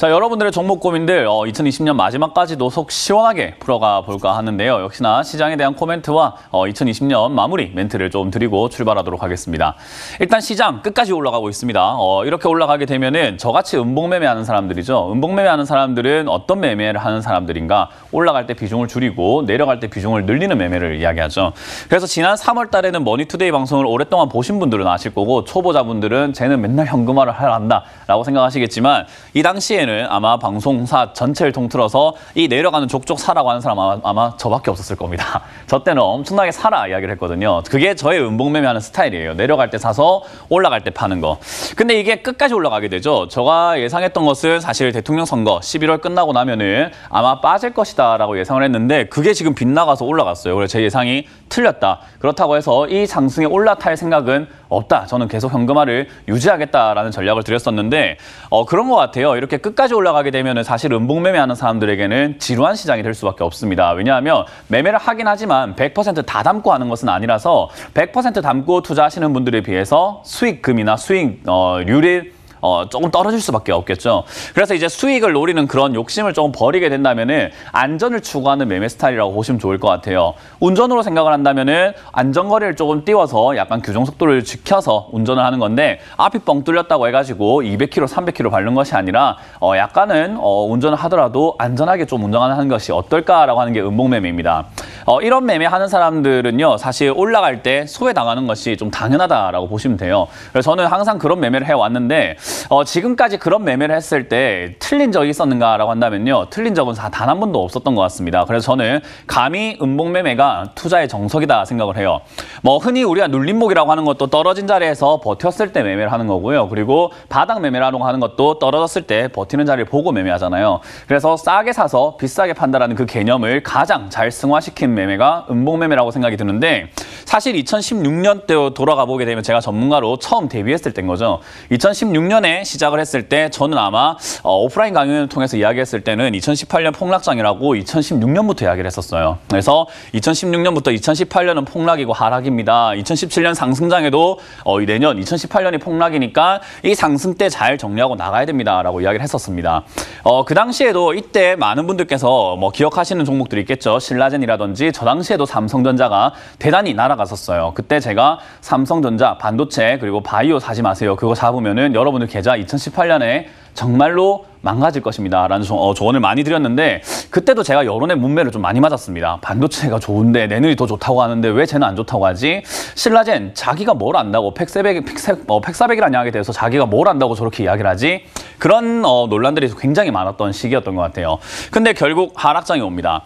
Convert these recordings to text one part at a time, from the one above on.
자, 여러분들의 종목 고민들 2020년 마지막까지도 속 시원하게 풀어가 볼까 하는데요. 역시나 시장에 대한 코멘트와 2020년 마무리 멘트를 좀 드리고 출발하도록 하겠습니다. 일단 시장 끝까지 올라가고 있습니다. 이렇게 올라가게 되면은 저같이 음봉 매매하는 사람들이죠. 음봉 매매하는 사람들은 어떤 매매를 하는 사람들인가? 올라갈 때 비중을 줄이고 내려갈 때 비중을 늘리는 매매를 이야기하죠. 그래서 지난 3월 달에는 머니투데이 방송을 오랫동안 보신 분들은 아실 거고 초보자분들은 쟤는 맨날 현금화를 하려 한다라고 생각하시겠지만 이 당시에는 아마 방송사 전체를 통틀어서 이 내려가는 족족 사라고 하는 사람 아마 저밖에 없었을 겁니다. 저 때는 엄청나게 사라 이야기를 했거든요. 그게 저의 음봉 매매하는 스타일이에요. 내려갈 때 사서 올라갈 때 파는 거. 근데 이게 끝까지 올라가게 되죠. 제가 예상했던 것은 사실 대통령 선거 11월 끝나고 나면은 아마 빠질 것이다라고 예상을 했는데 그게 지금 빗나가서 올라갔어요. 그래서 제 예상이 틀렸다. 그렇다고 해서 이 상승에 올라탈 생각은 없다. 저는 계속 현금화를 유지하겠다라는 전략을 드렸었는데 그런 것 같아요. 이렇게 끝까지 올라가게 되면 사실 음봉 매매하는 사람들에게는 지루한 시장이 될 수밖에 없습니다. 왜냐하면 매매를 하긴 하지만 100% 다 담고 하는 것은 아니라서 100% 담고 투자하시는 분들에 비해서 수익금이나 수익률이 조금 떨어질 수밖에 없겠죠. 그래서 이제 수익을 노리는 그런 욕심을 조금 버리게 된다면은 안전을 추구하는 매매 스타일이라고 보시면 좋을 것 같아요. 운전으로 생각을 한다면은 안전거리를 조금 띄워서 약간 규정 속도를 지켜서 운전을 하는 건데 앞이 뻥 뚫렸다고 해가지고 200km, 300km 밟는 것이 아니라 약간은 운전을 하더라도 안전하게 좀 운전하는 것이 어떨까라고 하는 게 음봉 매매입니다. 이런 매매하는 사람들은요, 사실 올라갈 때 소외당하는 것이 좀 당연하다라고 보시면 돼요. 그래서 저는 항상 그런 매매를 해왔는데 지금까지 그런 매매를 했을 때 틀린 적이 있었는가라고 한다면요, 틀린 적은 단 한 번도 없었던 것 같습니다. 그래서 저는 감히 음봉 매매가 투자의 정석이다 생각을 해요. 흔히 우리가 눌림목이라고 하는 것도 떨어진 자리에서 버텼을 때 매매를 하는 거고요. 그리고 바닥 매매라고 하는 것도 떨어졌을 때 버티는 자리를 보고 매매하잖아요. 그래서 싸게 사서 비싸게 판다라는 그 개념을 가장 잘 승화시킨 매매가 음봉 매매라고 생각이 드는데 사실 2016년 때 돌아가 보게 되면 제가 전문가로 처음 데뷔했을 때인 거죠. 2016년에 시작을 했을 때 저는 아마 오프라인 강연을 통해서 이야기했을 때는 2018년 폭락장이라고 2016년부터 이야기를 했었어요. 그래서 2016년부터 2018년은 폭락이고 하락입니다. 2017년 상승장에도 내년 2018년이 폭락이니까 이 상승 때 잘 정리하고 나가야 됩니다라고 이야기를 했었습니다. 그 당시에도 이때 많은 분들께서 기억하시는 종목들이 있겠죠. 신라젠이라든지 저 당시에도 삼성전자가 대단히 날아갔었어요. 그때 제가 삼성전자, 반도체 그리고 바이오 사지 마세요. 그거 잡으면은 여러분들 계좌 2018년에 정말로 망가질 것입니다. 라는 조언을 많이 드렸는데 그때도 제가 여론의 문매를 좀 많이 맞았습니다. 반도체가 좋은데 내년이 더 좋다고 하는데 왜 쟤는 안 좋다고 하지? 신라젠 자기가 뭘 안다고 팩사백이라는 이야기에 대해서 자기가 뭘 안다고 저렇게 이야기를 하지? 그런 논란들이 굉장히 많았던 시기였던 것 같아요. 근데 결국 하락장이 옵니다.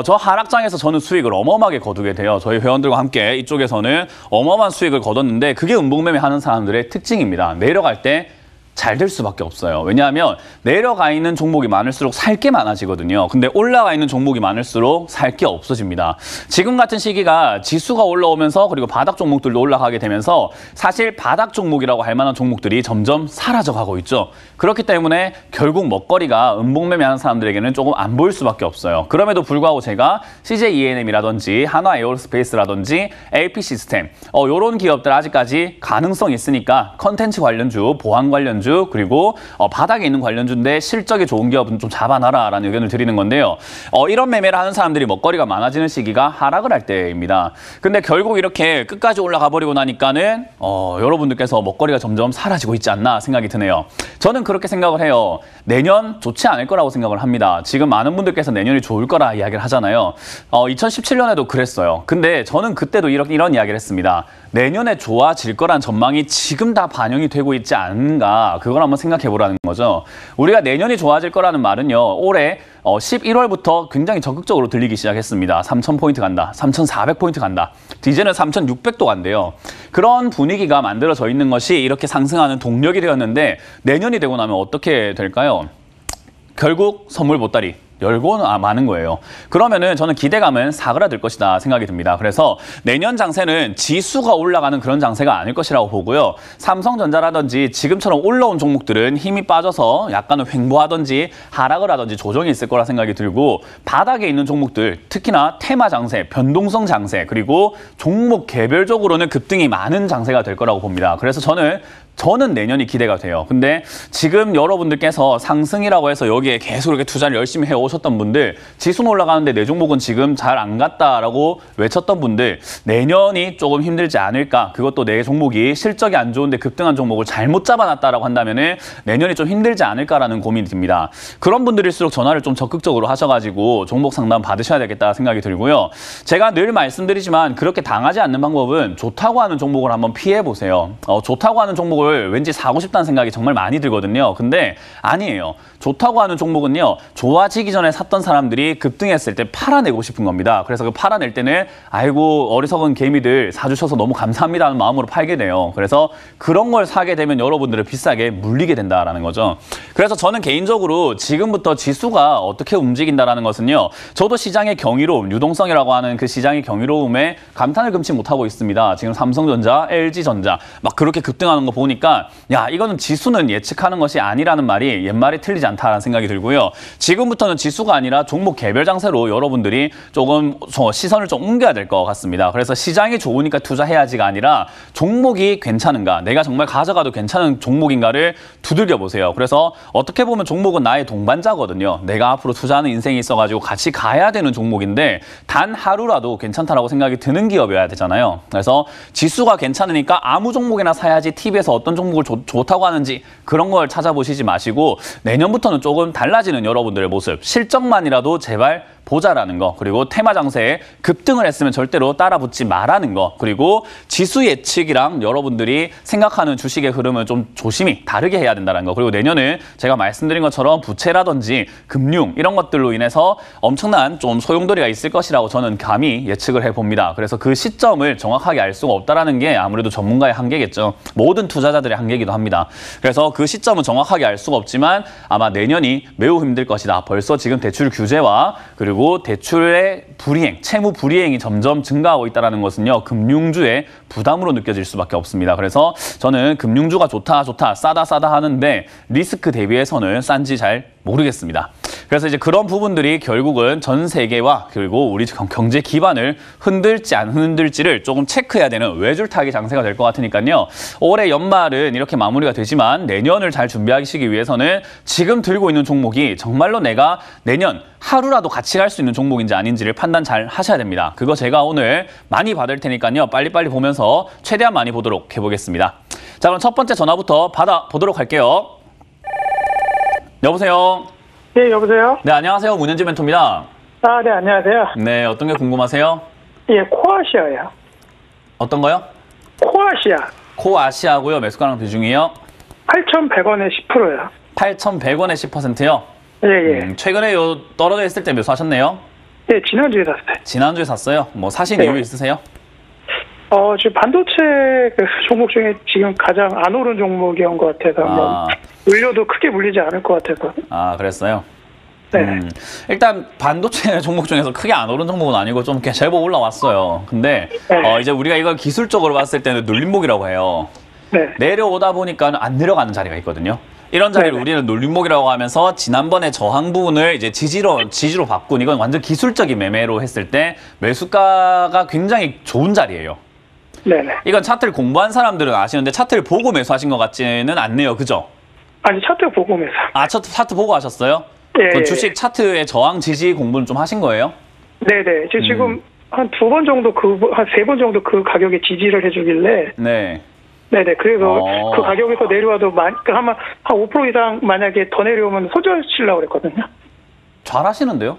저 하락장에서 저는 수익을 어마어마하게 거두게 돼요. 저희 회원들과 함께 이쪽에서는 어마어마한 수익을 거뒀는데 그게 음봉매매 하는 사람들의 특징입니다. 내려갈 때 잘 될 수밖에 없어요. 왜냐하면 내려가 있는 종목이 많을수록 살 게 많아지거든요. 근데 올라가 있는 종목이 많을수록 살 게 없어집니다. 지금 같은 시기가 지수가 올라오면서 그리고 바닥 종목들도 올라가게 되면서 사실 바닥 종목이라고 할 만한 종목들이 점점 사라져가고 있죠. 그렇기 때문에 결국 먹거리가 음봉매매하는 사람들에게는 조금 안 보일 수밖에 없어요. 그럼에도 불구하고 제가 CJ ENM이라든지 한화 에어로스페이스라든지 AP 시스템 이런 기업들 아직까지 가능성이 있으니까 컨텐츠 관련주, 보안 관련주 그리고 바닥에 있는 관련주인데 실적이 좋은 기업은 좀 잡아놔라라는 의견을 드리는 건데요. 이런 매매를 하는 사람들이 먹거리가 많아지는 시기가 하락을 할 때입니다. 근데 결국 이렇게 끝까지 올라가 버리고 나니까는 여러분들께서 먹거리가 점점 사라지고 있지 않나 생각이 드네요. 저는 그렇게 생각을 해요. 내년 좋지 않을 거라고 생각을 합니다. 지금 많은 분들께서 내년이 좋을 거라 이야기를 하잖아요. 2017년에도 그랬어요. 근데 저는 그때도 이런 이야기를 했습니다. 내년에 좋아질 거란 전망이 지금 다 반영이 되고 있지 않은가, 그걸 한번 생각해 보라는 거죠. 우리가 내년이 좋아질 거라는 말은요, 올해 11월부터 굉장히 적극적으로 들리기 시작했습니다. 3,000포인트 간다, 3,400포인트 간다, 이제는 3,600도 간대요. 그런 분위기가 만들어져 있는 것이 이렇게 상승하는 동력이 되었는데 내년이 되고 나면 어떻게 될까요? 결국 선물 보따리 열고 마는 거예요. 그러면은 저는 기대감은 사그라들 것이다 생각이 듭니다. 그래서 내년 장세는 지수가 올라가는 그런 장세가 아닐 것이라고 보고요. 삼성전자라든지 지금처럼 올라온 종목들은 힘이 빠져서 약간은 횡보하든지 하락을 하든지 조정이 있을 거라 생각이 들고 바닥에 있는 종목들, 특히나 테마 장세, 변동성 장세, 그리고 종목 개별적으로는 급등이 많은 장세가 될 거라고 봅니다. 그래서 저는 저는 내년이 기대가 돼요. 근데 지금 여러분들께서 상승이라고 해서 여기에 계속 이렇게 투자를 열심히 해오셨던 분들, 지수는 올라가는데 내 종목은 지금 잘 안 갔다라고 외쳤던 분들, 내년이 조금 힘들지 않을까? 그것도 내 종목이 실적이 안 좋은데 급등한 종목을 잘못 잡아놨다라고 한다면은 내년이 좀 힘들지 않을까라는 고민이 듭니다. 그런 분들일수록 전화를 좀 적극적으로 하셔가지고 종목 상담 받으셔야 되겠다 생각이 들고요. 제가 늘 말씀드리지만 그렇게 당하지 않는 방법은 좋다고 하는 종목을 한번 피해보세요. 좋다고 하는 종목을 왠지 사고 싶다는 생각이 정말 많이 들거든요. 근데 아니에요. 좋다고 하는 종목은요, 좋아지기 전에 샀던 사람들이 급등했을 때 팔아내고 싶은 겁니다. 그래서 그 팔아낼 때는 아이고 어리석은 개미들 사주셔서 너무 감사합니다 하는 마음으로 팔게 돼요. 그래서 그런 걸 사게 되면 여러분들을 비싸게 물리게 된다라는 거죠. 그래서 저는 개인적으로 지금부터 지수가 어떻게 움직인다라는 것은요, 저도 시장의 경이로움, 유동성이라고 하는 그 시장의 경이로움에 감탄을 금치 못하고 있습니다. 지금 삼성전자, LG전자 막 그렇게 급등하는 거 보니까 야, 이거는 지수는 예측하는 것이 아니라는 말이 옛말이 틀리지 않다라는 생각이 들고요. 지금부터는 지수가 아니라 종목 개별 장세로 여러분들이 조금 시선을 좀 옮겨야 될 것 같습니다. 그래서 시장이 좋으니까 투자해야지가 아니라 종목이 괜찮은가, 내가 정말 가져가도 괜찮은 종목인가를 두들겨 보세요. 그래서 어떻게 보면 종목은 나의 동반자거든요. 내가 앞으로 투자하는 인생이 있어가지고 같이 가야 되는 종목인데 단 하루라도 괜찮다라고 생각이 드는 기업이어야 되잖아요. 그래서 지수가 괜찮으니까 아무 종목이나 사야지 TV에서 어떤 종목을 좋다고 하는지 그런 걸 찾아보시지 마시고 내년부터는 조금 달라지는 여러분들의 모습, 실적만이라도 제발 보자라는 거, 그리고 테마 장세에 급등을 했으면 절대로 따라붙지 말라는 거, 그리고 지수 예측이랑 여러분들이 생각하는 주식의 흐름을 좀 조심히 다르게 해야 된다는 거, 그리고 내년은 제가 말씀드린 것처럼 부채라든지 금융 이런 것들로 인해서 엄청난 좀 소용돌이가 있을 것이라고 저는 감히 예측을 해봅니다. 그래서 그 시점을 정확하게 알 수가 없다는 게 아무래도 전문가의 한계겠죠. 모든 투자자들의 한계이기도 합니다. 그래서 그 시점은 정확하게 알 수가 없지만 아마 내년이 매우 힘들 것이다. 벌써 지금 대출 규제와 그리고 대출의 불이행, 채무 불이행이 점점 증가하고 있다는 것은요, 금융주의 부담으로 느껴질 수밖에 없습니다. 그래서 저는 금융주가 좋다, 싸다 하는데 리스크 대비해서는 싼지 잘 모르겠습니다. 그래서 이제 그런 부분들이 결국은 전 세계와 그리고 우리 경제 기반을 흔들지 안 흔들지를 조금 체크해야 되는 외줄타기 장세가 될 것 같으니까요. 올해 연말은 이렇게 마무리가 되지만 내년을 잘 준비하시기 위해서는 지금 들고 있는 종목이 정말로 내가 내년 하루라도 같이 갈 수 있는 종목인지 아닌지를 판단 잘 하셔야 됩니다. 그거 제가 오늘 많이 받을 테니까요. 빨리빨리 보면서 최대한 많이 보도록 해보겠습니다. 자, 그럼 첫 번째 전화부터 받아보도록 할게요. 여보세요? 네, 여보세요? 네, 안녕하세요. 문현지 멘토입니다. 아, 네, 안녕하세요. 네, 어떤 게 궁금하세요? 예, 코아시아요. 어떤 거요? 코아시아. 코아시아고요. 매수가랑 비중이요? 8,100원에 10%요. 8,100원에 10%요? 예, 예. 최근에 떨어져 있을 때 매수하셨네요? 예, 지난주에 샀어요. 지난주에 샀어요? 뭐 사신 네. 이유 있으세요? 지금 반도체 그 종목 중에 지금 가장 안 오른 종목이온 것 같아서 뭐 물려도 크게 물리지 않을 것 같아서. 아, 그랬어요? 네. 일단 반도체 종목 중에서 크게 안 오른 종목은 아니고 좀 제법 올라왔어요. 근데 네. 이제 우리가 이걸 기술적으로 봤을 때는 눌림목이라고 해요. 네. 내려오다 보니까 안 내려가는 자리가 있거든요. 이런 자리를 네네. 우리는 눌림목이라고 하면서 지난번에 저항 부분을 이제 지지로 바꾼, 이건 완전 기술적인 매매로 했을 때 매수가가 굉장히 좋은 자리예요. 네네. 이건 차트를 공부한 사람들은 아시는데 차트를 보고 매수하신 것 같지는 않네요. 그죠? 아니, 차트 보고 매수. 아, 차트 보고 하셨어요? 예, 그 예. 주식 차트의 저항 지지 공부는 좀 하신 거예요? 네네. 지금 한 2번 정도 한 3번 정도 그 가격에 지지를 해주길래. 네. 네네. 그래서 그 가격에서 내려와도 아마 한 5% 이상 만약에 더 내려오면 소절치려고 그랬거든요. 잘하시는데요?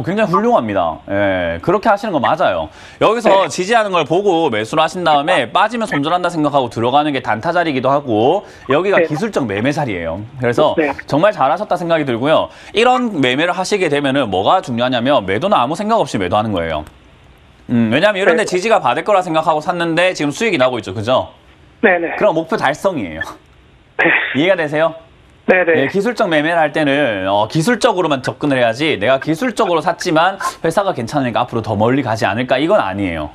굉장히 훌륭합니다. 예, 그렇게 하시는 거 맞아요. 여기서 네. 지지하는 걸 보고 매수를 하신 다음에 빠지면 손절한다 생각하고 들어가는 게 단타 자리이기도 하고 여기가 네. 기술적 매매 자리예요. 그래서 네. 정말 잘하셨다 생각이 들고요. 이런 매매를 하시게 되면은 뭐가 중요하냐면 매도는 아무 생각 없이 매도하는 거예요. 왜냐하면 이런 데 네. 지지가 받을 거라 생각하고 샀는데 지금 수익이 나고 있죠. 그죠? 네네. 그럼 목표 달성이에요. 네. 이해가 되세요? 네네. 네, 기술적 매매를 할 때는 기술적으로만 접근을 해야지 내가 기술적으로 샀지만 회사가 괜찮으니까 앞으로 더 멀리 가지 않을까 이건 아니에요.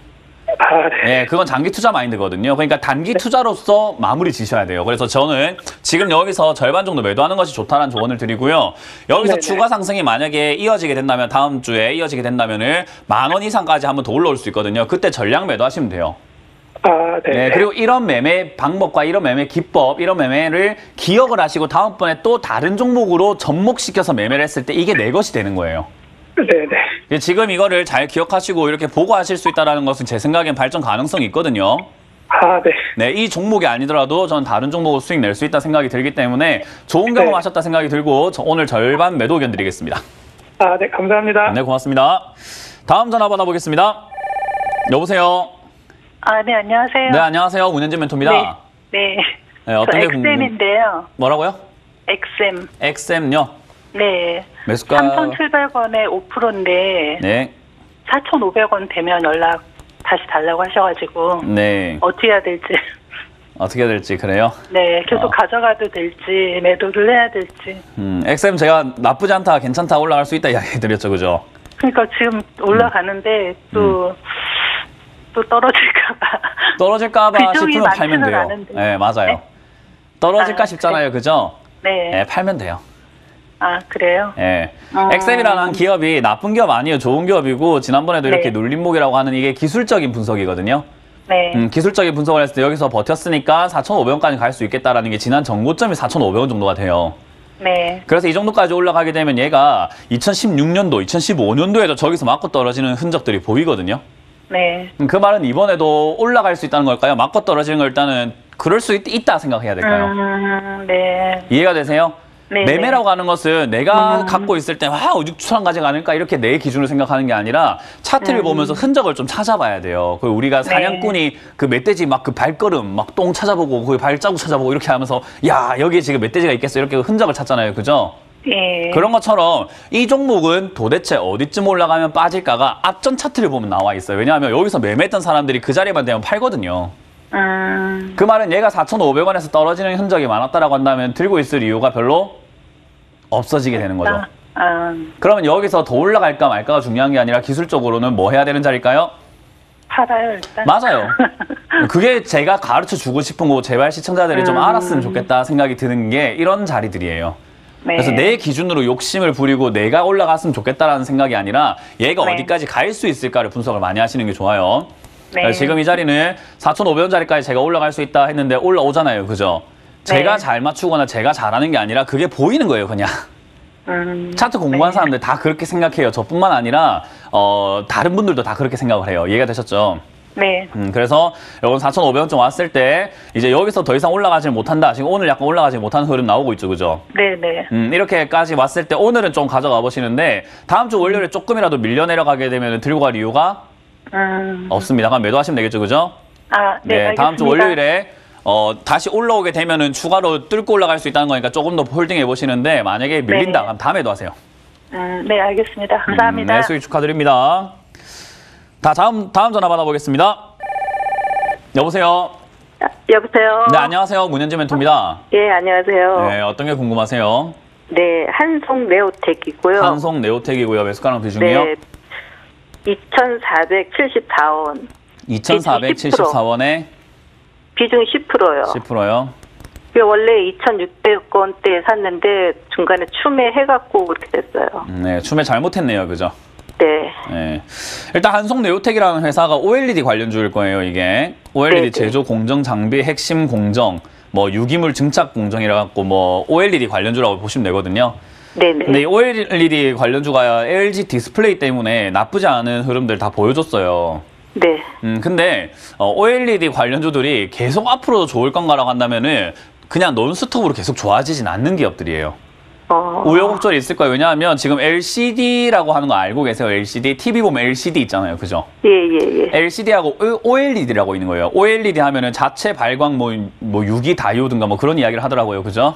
아, 네. 네, 그건 장기 투자 마인드거든요. 그러니까 단기 투자로서 마무리 지셔야 돼요. 그래서 저는 지금 여기서 절반 정도 매도하는 것이 좋다는 조언을 드리고요. 여기서 네네. 추가 상승이 만약에 이어지게 된다면 다음 주에 이어지게 된다면은 10,000원 이상까지 한번 더 올라올 수 있거든요. 그때 전량 매도하시면 돼요. 아, 네. 네, 그리고 이런 매매 방법과 이런 매매 기법, 이런 매매를 기억을 하시고 다음번에 또 다른 종목으로 접목시켜서 매매를 했을 때 이게 내 것이 되는 거예요. 네네. 지금 이거를 잘 기억하시고 이렇게 보고 하실 수 있다는 것은 제 생각엔 발전 가능성이 있거든요. 아, 네. 네, 이 종목이 아니더라도 전 다른 종목으로 수익 낼 수 있다 생각이 들기 때문에 좋은 경험 하셨다 생각이 들고 오늘 절반 매도 의견 드리겠습니다. 아, 네. 감사합니다. 네, 고맙습니다. 다음 전화 받아보겠습니다. 여보세요. 아, 네, 안녕하세요. 네, 안녕하세요. 문현진 멘토입니다. 네. 네, 어떤 게 XM인데요. 뭐라고요? XM. XM요. 네. 매수가 3,700원에 5%인데 네. 4,500원 되면 연락 다시 달라고 하셔가지고 네. 어떻게 해야 될지. 어떻게 해야 될지 그래요? 네, 계속 가져가도 될지 매도를 해야 될지. XM 제가 나쁘지 않다, 괜찮다, 올라갈 수 있다 이야기 드렸죠, 그죠? 그러니까 지금 올라가는데 또 떨어질까봐. 떨어질까봐 비중이 싶으면 팔면 많지는 돼요. 않은데. 네, 맞아요. 네? 떨어질까 아, 싶잖아요, 그죠? 네. 네, 팔면 돼요. 아, 그래요? 예. 엑셀이라는 기업이 나쁜 기업 아니에요. 좋은 기업이고 지난번에도 이렇게 네. 눌림목이라고 하는 이게 기술적인 분석이거든요. 네. 기술적인 분석을 했을 때 여기서 버텼으니까 4,500원까지 갈 수 있겠다라는 게 지난 전고점이 4,500원 정도가 돼요. 네. 그래서 이 정도까지 올라가게 되면 얘가 2016년도, 2015년도에도 저기서 맞고 떨어지는 흔적들이 보이거든요. 네. 그 말은 이번에도 올라갈 수 있다는 걸까요? 맞고 떨어지는 걸 일단은 그럴 수 있다 생각해야 될까요? 네. 이해가 되세요? 네, 매매라고 하는 것은 내가 갖고 있을 때 우죽추랑 가져가 않을까 이렇게 내 기준으로 생각하는 게 아니라 차트를 보면서 흔적을 좀 찾아봐야 돼요. 그리고 우리가 사냥꾼이 그 멧돼지 막 그 발걸음 막 똥 찾아보고 그 발자국 찾아보고 이렇게 하면서 야 여기에 지금 멧돼지가 있겠어 이렇게 흔적을 찾잖아요. 그죠? 예. 그런 것처럼 이 종목은 도대체 어디쯤 올라가면 빠질까가 앞전 차트를 보면 나와 있어요. 왜냐하면 여기서 매매했던 사람들이 그 자리만 되면 팔거든요. 그 말은 얘가 4,500원에서 떨어지는 흔적이 많았다라고 한다면 들고 있을 이유가 별로 없어지게 되는 거죠. 그러면 여기서 더 올라갈까 말까가 중요한 게 아니라 기술적으로는 뭐 해야 되는 자리일까요? 팔아요, 일단. 맞아요. 그게 제가 가르쳐 주고 싶은 거고 제발 시청자들이 좀 알았으면 좋겠다 생각이 드는 게 이런 자리들이에요. 네. 그래서 내 기준으로 욕심을 부리고 내가 올라갔으면 좋겠다라는 생각이 아니라 얘가 네. 어디까지 갈 수 있을까를 분석을 많이 하시는 게 좋아요. 네. 지금 이 자리는 4,500원짜리까지 제가 올라갈 수 있다 했는데 올라오잖아요. 그죠? 제가 네. 잘 맞추거나 제가 잘하는 게 아니라 그게 보이는 거예요. 그냥. 차트 공부한 네. 사람들 다 그렇게 생각해요. 저뿐만 아니라 다른 분들도 다 그렇게 생각을 해요. 이해가 되셨죠? 네. 그래서 여러분 4,500원쯤 왔을 때 이제 여기서 더 이상 올라가지 못한다. 지금 오늘 약간 올라가지 못하는 흐름 나오고 있죠. 그죠? 네네. 이렇게까지 왔을 때 오늘은 좀 가져가 보시는데 다음 주 월요일에 조금이라도 밀려 내려가게 되면 들고 갈 이유가 없습니다. 그럼 매도하시면 되겠죠. 그죠? 아, 네. 알겠습니다. 다음 주 월요일에 다시 올라오게 되면은 추가로 뚫고 올라갈 수 있다는 거니까 조금 더 홀딩 해보시는데 만약에 밀린다 네. 그럼 다음에 매도하세요. 네, 알겠습니다. 감사합니다. 네, 수익 축하드립니다. 다음 전화 받아보겠습니다. 여보세요. 여보세요. 네, 안녕하세요. 문현진 멘토입니다. 예, 안녕하세요. 네, 어떤 게 궁금하세요? 네, 한송 네오텍이고요. 한송 네오텍이고요. 매수가랑 비중이요? 네, 2,474원. 2,474원에 비중 10%요. 10%요. 원래 2,600원대에 샀는데 중간에 추매해갖고 그렇게 됐어요. 네, 추매 잘못했네요. 그죠? 네. 네. 일단 한송 네오텍이라는 회사가 OLED 관련주일 거예요, 이게. OLED 네네. 제조 공정 장비 핵심 공정, 뭐 유기물 증착 공정이라 갖고 뭐 OLED 관련주라고 보시면 되거든요. 네네. 근데 이 OLED 관련주가 LG 디스플레이 때문에 나쁘지 않은 흐름들 다 보여줬어요. 네. 근데 OLED 관련주들이 계속 앞으로도 좋을 건가라고 한다면은 그냥 논스톱으로 계속 좋아지진 않는 기업들이에요. 우여곡절이 있을 거예요. 왜냐하면 지금 LCD라고 하는 거 알고 계세요? LCD? TV 보면 LCD 있잖아요. 그죠? 예. LCD하고 OLED라고 있는 거예요. OLED 하면은 자체 발광 뭐 유기 다이오드인가 뭐 그런 이야기를 하더라고요. 그죠?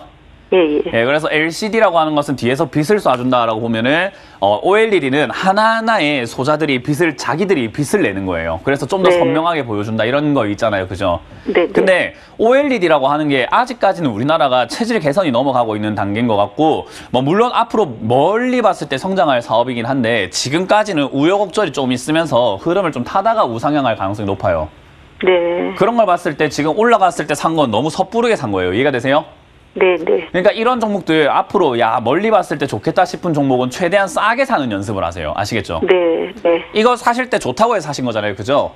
예. 네, 그래서 LCD라고 하는 것은 뒤에서 빛을 쏴준다라고 보면은 OLED는 하나하나의 소자들이 자기들이 빛을 내는 거예요. 그래서 좀 더 네. 선명하게 보여준다 이런 거 있잖아요, 그죠? 네. 근데 OLED라고 하는 게 아직까지는 우리나라가 체질 개선이 넘어가고 있는 단계인 것 같고, 뭐 물론 앞으로 멀리 봤을 때 성장할 사업이긴 한데 지금까지는 우여곡절이 조금 있으면서 흐름을 좀 타다가 우상향할 가능성이 높아요. 네. 그런 걸 봤을 때 지금 올라갔을 때 산 건 너무 섣부르게 산 거예요. 이해가 되세요? 네. 그러니까 이런 종목들 앞으로 멀리 봤을 때 좋겠다 싶은 종목은 최대한 싸게 사는 연습을 하세요. 아시겠죠? 네. 이거 사실 때 좋다고 해서 사신 거잖아요. 그죠?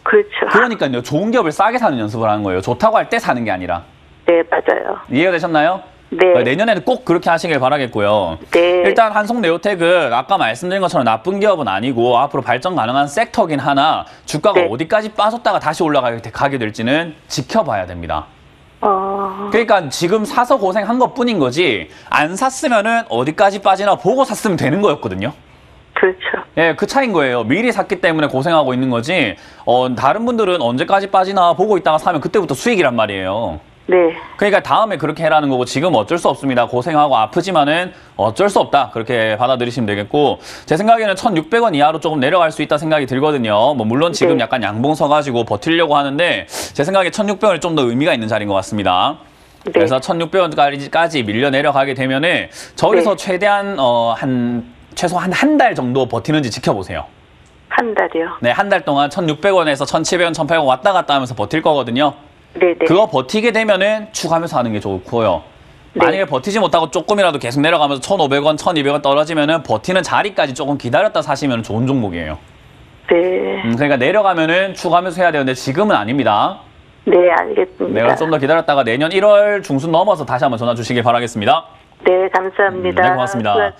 그렇죠. 그러니까요. 좋은 기업을 싸게 사는 연습을 하는 거예요. 좋다고 할 때 사는 게 아니라. 네, 맞아요. 이해가 되셨나요? 네. 내년에는 꼭 그렇게 하시길 바라겠고요. 네. 일단 한성네오텍은 아까 말씀드린 것처럼 나쁜 기업은 아니고 앞으로 발전 가능한 섹터긴 하나 주가가 네. 어디까지 빠졌다가 다시 올라가게 될지는 지켜봐야 됩니다. 그러니까 지금 사서 고생한 것뿐인 거지 안 샀으면은 어디까지 빠지나 보고 샀으면 되는 거였거든요. 그렇죠. 예, 그 차이인 거예요. 미리 샀기 때문에 고생하고 있는 거지. 다른 분들은 언제까지 빠지나 보고 있다가 사면 그때부터 수익이란 말이에요. 네. 그러니까 다음에 그렇게 해라는 거고 지금 어쩔 수 없습니다. 고생하고 아프지만은 어쩔 수 없다. 그렇게 받아들이시면 되겠고 제 생각에는 1,600원 이하로 조금 내려갈 수 있다 생각이 들거든요. 뭐 물론 지금 네. 약간 양봉 서가지고 버티려고 하는데 제 생각에 1,600원이 좀 더 의미가 있는 자리인 것 같습니다. 네. 그래서 1,600원까지 밀려 내려가게 되면은 저기서 네. 최대한 최소 한 달 정도 버티는지 지켜보세요. 한 달이요. 네, 한 달 동안 1,600원에서 1,700원, 1,800원 왔다 갔다 하면서 버틸 거거든요. 네네. 그거 버티게 되면은 추가하면서 하는 게 좋고요. 네. 만약에 버티지 못하고 조금이라도 계속 내려가면서 1,500원, 1,200원 떨어지면은 버티는 자리까지 조금 기다렸다 사시면 좋은 종목이에요. 네. 그러니까 내려가면은 추가하면서 해야 되는데 지금은 아닙니다. 네, 알겠습니다. 내가 좀 더 기다렸다가 내년 1월 중순 넘어서 다시 한번 전화 주시길 바라겠습니다. 네, 감사합니다. 네, 고맙습니다.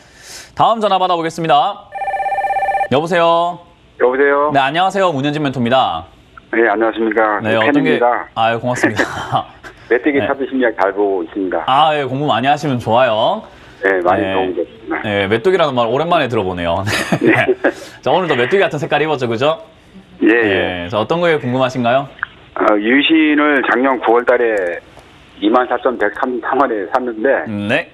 다음 전화 받아보겠습니다. 여보세요. 여보세요? 네, 안녕하세요. 문현진 멘토입니다. 네, 안녕하십니까. 네, 어떤 게 팬입니다. 아유, 고맙습니다. 메뚜기 네. 차트 심리학 잘 보고 있습니다. 아, 예, 공부 많이 하시면 좋아요. 네, 많이 네. 도움 됐습니다. 네, 메뚜기라는 말 오랜만에 들어보네요. 네. 자, 오늘도 메뚜기 같은 색깔 입었죠, 그죠? 예, 예. 네. 자, 어떤 거에 궁금하신가요? 유신을 작년 9월 달에 24,103원에 샀는데, 네.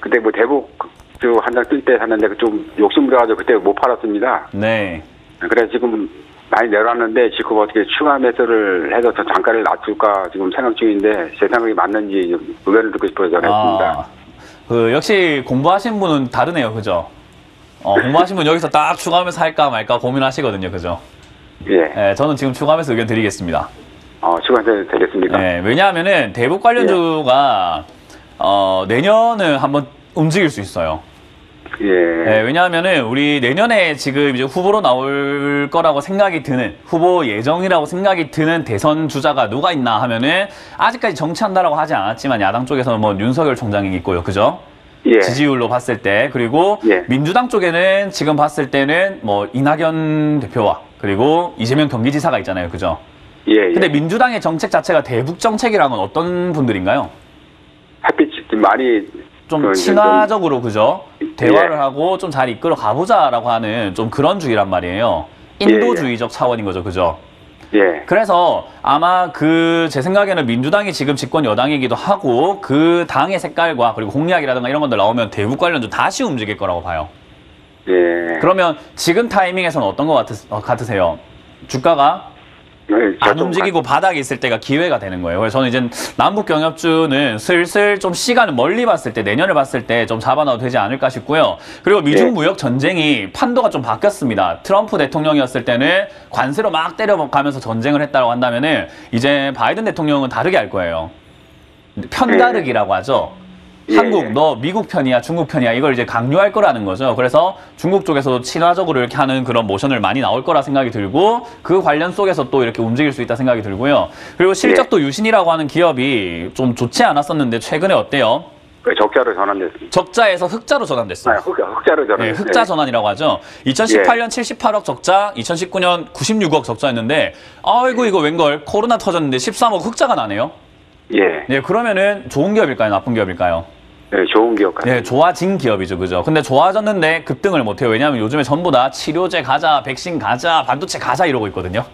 그때 뭐 대북 한 장 뜰 때 샀는데 좀 욕심부려가지고 그때 못 팔았습니다. 네. 그래서 지금 많이 내려왔는데 지금 어떻게 추가 매수를 해서 더 단가를 낮출까 지금 생각 중인데 제 생각이 맞는지 의견을 듣고 싶어서 전화했습니다. 역시 공부하신 분은 다르네요, 그죠? 공부하신 분 여기서 딱 추가하면서 할까 말까 고민하시거든요, 그죠? 예. 네, 저는 지금 추가하면서 의견 드리겠습니다. 추가해도 되겠습니까? 네, 왜냐하면은 대북 관련주가 내년은 한번 움직일 수 있어요. 예. 네, 왜냐하면은 우리 내년에 지금 이제 후보로 나올 거라고 생각이 드는 후보 예정이라고 생각이 드는 대선 주자가 누가 있나 하면은 아직까지 정치한다라고 하지 않았지만 야당 쪽에서는 뭐 윤석열 총장이 있고요, 그죠? 예. 지지율로 봤을 때 그리고 예. 민주당 쪽에는 지금 봤을 때는 뭐 이낙연 대표와 그리고 이재명 경기지사가 있잖아요, 그죠? 예. 예. 근데 민주당의 정책 자체가 대북 정책이랑은 어떤 분들인가요? 햇빛이 좀 많이 좀 친화적으로 그죠? 대화를 하고 좀 잘 이끌어 가보자라고 하는 좀 그런 주의란 말이에요. 인도주의적 차원인 거죠, 그죠? 예. 그래서 아마 제 생각에는 민주당이 지금 집권 여당이기도 하고 그 당의 색깔과 그리고 공약이라든가 이런 것들 나오면 대북 관련주 다시 움직일 거라고 봐요. 예. 그러면 지금 타이밍에서는 어떤 것 같으세요? 주가가 안 움직이고 바닥에 있을 때가 기회가 되는 거예요. 그래서 저는 이제 남북 경협주는 슬슬 좀 시간을 멀리 봤을 때 내년을 봤을 때 좀 잡아놔도 되지 않을까 싶고요. 그리고 미중 무역 전쟁이 판도가 좀 바뀌었습니다. 트럼프 대통령이었을 때는 관세로 막 때려가면서 전쟁을 했다고 한다면은 이제 바이든 대통령은 다르게 할 거예요. 편가르기라고 하죠. 한국, 너 미국 편이야, 중국 편이야, 이걸 이제 강요할 거라는 거죠. 그래서 중국 쪽에서도 친화적으로 이렇게 하는 그런 모션을 많이 나올 거라 생각이 들고, 그 관련 속에서 또 이렇게 움직일 수 있다 생각이 들고요. 그리고 실적도 유신이라고 하는 기업이 좀 좋지 않았었는데, 최근에 어때요? 적자로 전환됐습니다. 적자에서 흑자로 전환됐어요. 흑자로 전환. 네, 흑자 전환이라고 하죠. 2018년 78억 적자, 2019년 96억 적자였는데, 아이고, 이거 웬걸, 코로나 터졌는데 13억 흑자가 나네요. 예. 네, 그러면은 좋은 기업일까요? 나쁜 기업일까요? 네, 좋은 기업 같아요. 네, 좋아진 기업이죠, 그죠? 근데 좋아졌는데 급등을 못해요. 왜냐하면 요즘에 전부 다 치료제 가자, 백신 가자, 반도체 가자 이러고 있거든요.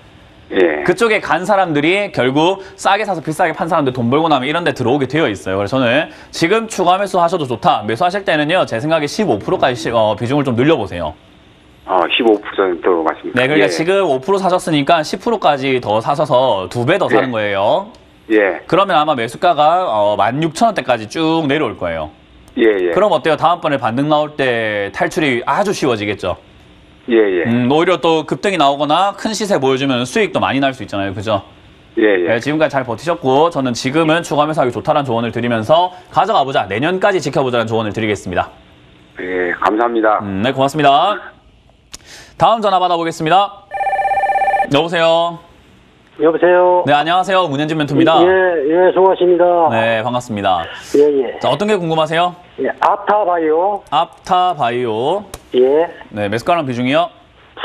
예. 그쪽에 간 사람들이 결국 싸게 사서 비싸게 판 사람들 돈 벌고 나면 이런 데 들어오게 되어 있어요. 그래서 저는 지금 추가 매수 하셔도 좋다. 매수하실 때는요, 제 생각에 15%까지 비중을 좀 늘려보세요. 15% 맞습니다. 네, 그러니까 예. 지금 5% 사셨으니까 10%까지 더 사셔서 2배 더 사는 거예요. 예. 그러면 아마 매수가가 16,000원대까지 쭉 내려올 거예요. 예, 예. 그럼 어때요? 다음번에 반등 나올 때 탈출이 아주 쉬워지겠죠? 예, 예. 오히려 또 급등이 나오거나 큰 시세 보여주면 수익도 많이 날 수 있잖아요. 그죠? 예, 예. 네, 지금까지 잘 버티셨고 저는 지금은 추가하면서 하기 좋다는 조언을 드리면서 가져가보자. 내년까지 지켜보자는 조언을 드리겠습니다. 예, 감사합니다. 네, 고맙습니다. 다음 전화 받아보겠습니다. 여보세요? 여보세요? 네, 안녕하세요. 문현진 멘토입니다. 예, 수고하십니다. 네, 반갑습니다. 예. 자, 어떤 게 궁금하세요? 예, 아타바이오. 앞타바이오. 예. 네, 매수가랑 비중이요?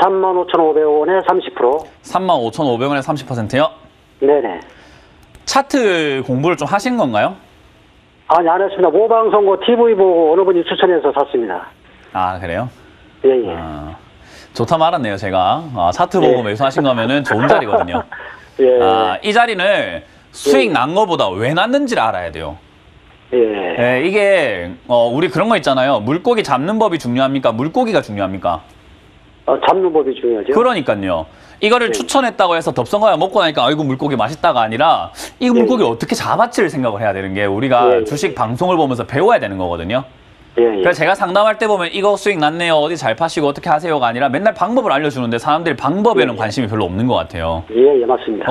35,500원에 30%. 35,500원에 30%요? 네네. 차트 공부를 좀 하신 건가요? 아니, 안 했습니다. 모방선거 TV 보고 어느 분이 추천해서 샀습니다. 아, 그래요? 예. 아, 좋다 말았네요, 제가. 차트 보고 매수하신 거면은 좋은 자리거든요. 예. 이 자리는 수익 난 거보다 왜 났는지를 알아야 돼요. 예. 이게, 우리 그런 거 있잖아요. 물고기 잡는 법이 중요합니까? 물고기가 중요합니까? 잡는 법이 중요하죠. 그러니까요. 이거를 추천했다고 해서 덥성거야 먹고 나니까 아이고 물고기 맛있다가 아니라 이 물고기 어떻게 잡았지를 생각을 해야 되는 게 우리가 주식 방송을 보면서 배워야 되는 거거든요. 그래서 제가 상담할 때 보면 이거 수익 났네요. 어디 잘 파시고 어떻게 하세요가 아니라 맨날 방법을 알려주는데 사람들이 방법에는 관심이 별로 없는 것 같아요. 예, 맞습니다.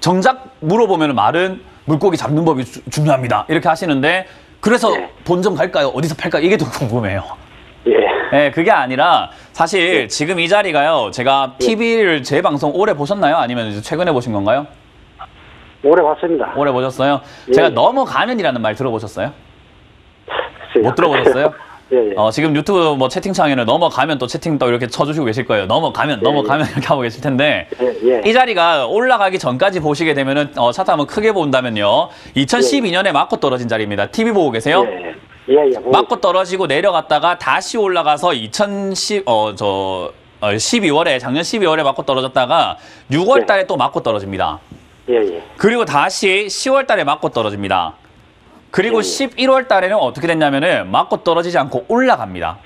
정작 물어보면 말은 물고기 잡는 법이 중요합니다. 이렇게 하시는데 그래서 본점 갈까요? 어디서 팔까요? 이게 더 궁금해요. 네, 그게 아니라 사실 지금 이 자리가요. 제가 TV를 제 방송 오래 보셨나요? 아니면 이제 최근에 보신 건가요? 오래 봤습니다. 오래 보셨어요? 제가 넘어가면이라는 말 들어보셨어요? 못 들어보셨어요? 예. 지금 유튜브 뭐 채팅창에는 넘어가면 또 채팅 또 이렇게 쳐주시고 계실 거예요. 넘어가면 이렇게 하고 계실 텐데 이 자리가 올라가기 전까지 보시게 되면은 차트 한번 크게 본다면요. 2012년에 맞고 떨어진 자리입니다. TV 보고 계세요? 맞고 떨어지고 내려갔다가 다시 올라가서 12월에 작년 12월에 맞고 떨어졌다가 6월 달에 또 맞고 떨어집니다. 그리고 다시 10월 달에 맞고 떨어집니다. 그리고 11월 달에는 어떻게 됐냐면은 맞고 떨어지지 않고 올라갑니다.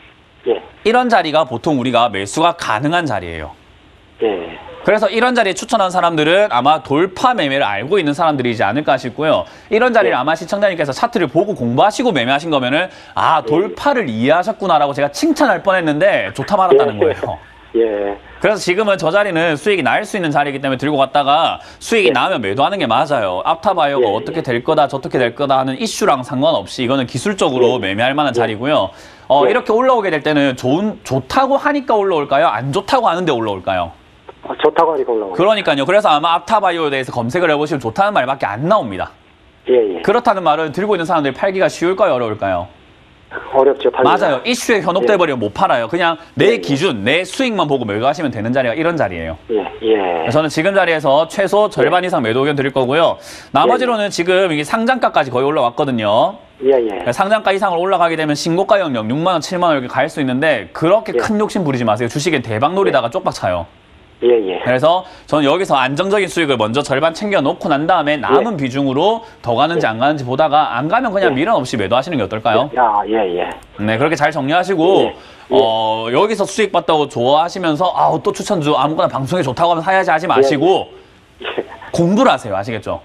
이런 자리가 보통 우리가 매수가 가능한 자리예요. 그래서 이런 자리에 추천한 사람들은 아마 돌파 매매를 알고 있는 사람들이지 않을까 싶고요. 이런 자리를 아마 시청자님께서 차트를 보고 공부하시고 매매하신 거면은 돌파를 이해하셨구나라고 제가 칭찬할 뻔했는데 좋다 말았다는 거예요. 그래서 지금은 저 자리는 수익이 날 수 있는 자리이기 때문에 들고 갔다가 수익이 나면 매도하는 게 맞아요. 앞타바이오가 어떻게 될 거다 저렇게 될 거다 하는 이슈랑 상관없이 이거는 기술적으로 매매할 만한 자리고요. 이렇게 올라오게 될 때는 좋다고 하니까 올라올까요? 안 좋다고 하는데 올라올까요? 좋다고 하니까 올라오고. 그러니까요. 그래서 아마 앞타바이오에 대해서 검색을 해보시면 좋다는 말밖에 안 나옵니다. 그렇다는 말은 들고 있는 사람들이 팔기가 쉬울까요? 어려울까요? 어렵죠. 맞아요. 이슈에 현혹돼버리면 못 팔아요. 그냥 내 기준, 내 수익만 보고 매도하시면 되는 자리가 이런 자리예요. 저는 지금 자리에서 최소 절반 이상 매도 의견 드릴 거고요. 나머지로는 지금 이게 상장가까지 거의 올라왔거든요. 상장가 이상으로 올라가게 되면 신고가 영역 6만 원, 7만 원 이렇게 갈 수 있는데 그렇게 큰 욕심 부리지 마세요. 주식에 대박 노리다가 쪽박 차요. 그래서 저는 여기서 안정적인 수익을 먼저 절반 챙겨 놓고 난 다음에 남은 비중으로 더 가는지 안 가는지 보다가 안 가면 그냥 미련 없이 매도하시는 게 어떨까요? 네, 그렇게 잘 정리하시고 여기서 수익 봤다고 좋아하시면서 또 추천주 아무거나 방송에 좋다고 하면 사야지 하지 마시고 공부를 하세요. 아시겠죠?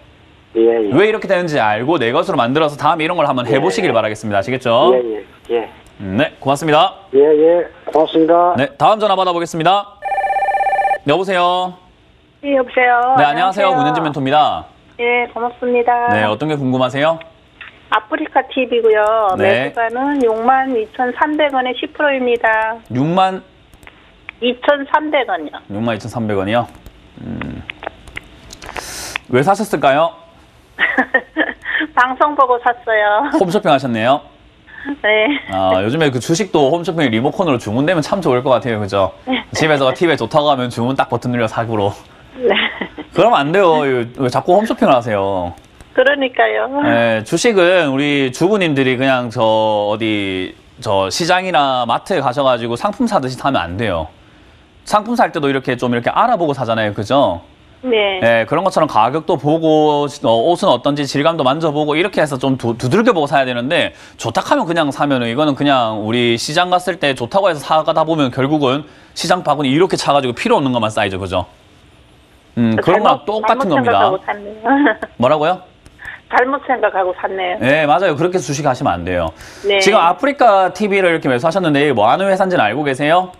왜 이렇게 되는지 알고 내 것으로 만들어서 다음에 이런 걸 한번 해보시길 바라겠습니다. 아시겠죠? 네, 고맙습니다. 고맙습니다. 네, 다음 전화 받아보겠습니다. 여보세요. 네, 여보세요. 네, 안녕하세요. 문현진 멘토입니다. 예, 고맙습니다. 네, 어떤 게 궁금하세요? 아프리카 TV고요. 네. 매수가는 62,300원에 10%입니다. 62,300원이요. 62,300원이요? 왜 사셨을까요? 방송 보고 샀어요. 홈쇼핑 하셨네요. 네. 요즘에 그 주식도 홈쇼핑 리모컨으로 주문되면 참 좋을 것 같아요. 그죠? 집에서 TV에 좋다고 하면 주문 딱 버튼 눌려 사기로. 네. 그러면 안 돼요. 왜 자꾸 홈쇼핑을 하세요? 그러니까요. 네, 주식은 우리 주부님들이 그냥 저 시장이나 마트에 가셔가지고 상품 사듯이 사면 안 돼요. 상품 살 때도 이렇게 좀 이렇게 알아보고 사잖아요. 그죠? 네, 그런 것처럼 가격도 보고 옷은 어떤지 질감도 만져보고 이렇게 해서 좀 두들겨보고 사야 되는데 좋다 하면 그냥 사면은 이거는 그냥 우리 시장 갔을 때 좋다고 해서 사가다 보면 결국은 시장 바구니 이렇게 차가지고 필요 없는 것만 쌓이죠. 그죠? 그런 거랑 똑같은 겁니다. 뭐라고요? 잘못 생각하고 샀네요. 네, 맞아요. 그렇게 주식하시면 안 돼요. 네. 지금 아프리카 TV를 이렇게 매수하셨는데 뭐 하는 회사인지는 알고 계세요?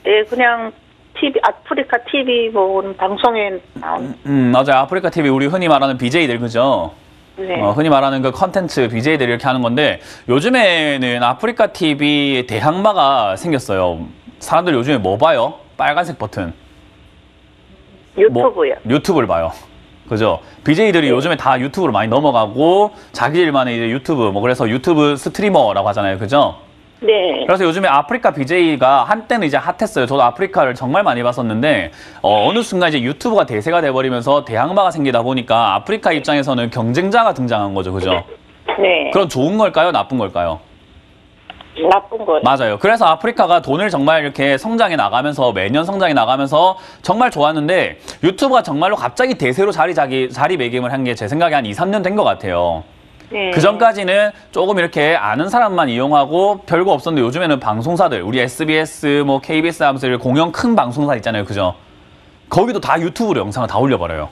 네, 그냥 아프리카 TV 방송에 나온. 맞아요. 아프리카 TV 우리 흔히 말하는 BJ들 그죠? 네. 흔히 말하는 그 컨텐츠 BJ들이 이렇게 하는 건데 요즘에는 아프리카 TV의 대항마가 생겼어요. 사람들 요즘에 뭐 봐요? 빨간색 버튼. 유튜브요. 유튜브를 봐요. 그죠? BJ들이 요즘에 다 유튜브로 많이 넘어가고 자기들만의 이제 유튜브 뭐 그래서 유튜브 스트리머라고 하잖아요. 그죠? 네. 그래서 요즘에 아프리카 BJ가 한때는 이제 핫했어요. 저도 아프리카를 정말 많이 봤었는데 어느 순간 이제 유튜브가 대세가 돼버리면서 대항마가 생기다 보니까 아프리카 입장에서는 경쟁자가 등장한 거죠. 그죠? 네. 그럼 좋은 걸까요? 나쁜 걸까요? 나쁜 거예요. 맞아요. 그래서 아프리카가 돈을 정말 이렇게 성장해 나가면서 매년 성장해 나가면서 정말 좋았는데 유튜브가 정말로 갑자기 대세로 자리매김을 한 게 제 생각에 한 2, 3년 된 것 같아요. 네. 그 전까지는 조금 이렇게 아는 사람만 이용하고 별거 없었는데 요즘에는 방송사들, 우리 SBS, 뭐 KBS 하면서 공영 큰 방송사 있잖아요. 그죠? 거기도 다 유튜브로 영상을 다 올려버려요.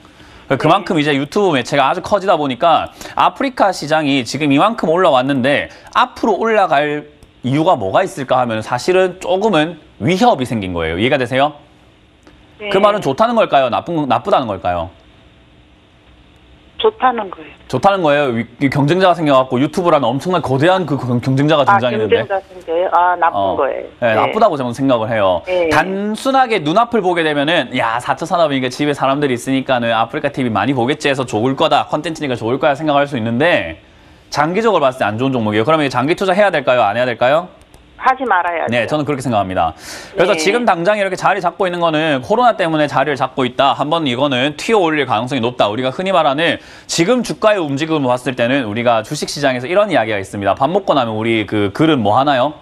그만큼 이제 유튜브 매체가 아주 커지다 보니까 아프리카 시장이 지금 이만큼 올라왔는데 앞으로 올라갈 이유가 뭐가 있을까 하면 사실은 조금은 위협이 생긴 거예요. 이해가 되세요? 네. 그 말은 좋다는 걸까요? 나쁘다는 걸까요? 좋다는 거예요. 좋다는 거예요. 경쟁자가 생겨갖고 유튜브라는 엄청난 거대한 그 경쟁자가 등장했는데. 경쟁자 생겨요? 나쁜 거예요. 네, 나쁘다고 저는 생각을 해요. 네. 단순하게 눈앞을 보게 되면은 야 4차 산업이니까 집에 사람들이 있으니까는 아프리카 TV 많이 보겠지 해서 좋을 거다. 컨텐츠니까 좋을 거야 생각할 수 있는데 장기적으로 봤을 때 안 좋은 종목이에요. 그러면 장기 투자 해야 될까요? 안 해야 될까요? 하지 말아야죠. 네, 저는 그렇게 생각합니다. 그래서 네. 지금 당장 이렇게 자리 잡고 있는 거는 코로나 때문에 자리를 잡고 있다. 한번 이거는 튀어 올릴 가능성이 높다. 우리가 흔히 말하는 지금 주가의 움직임을 봤을 때는 우리가 주식시장에서 이런 이야기가 있습니다. 밥 먹고 나면 우리 그 글은 뭐 하나요?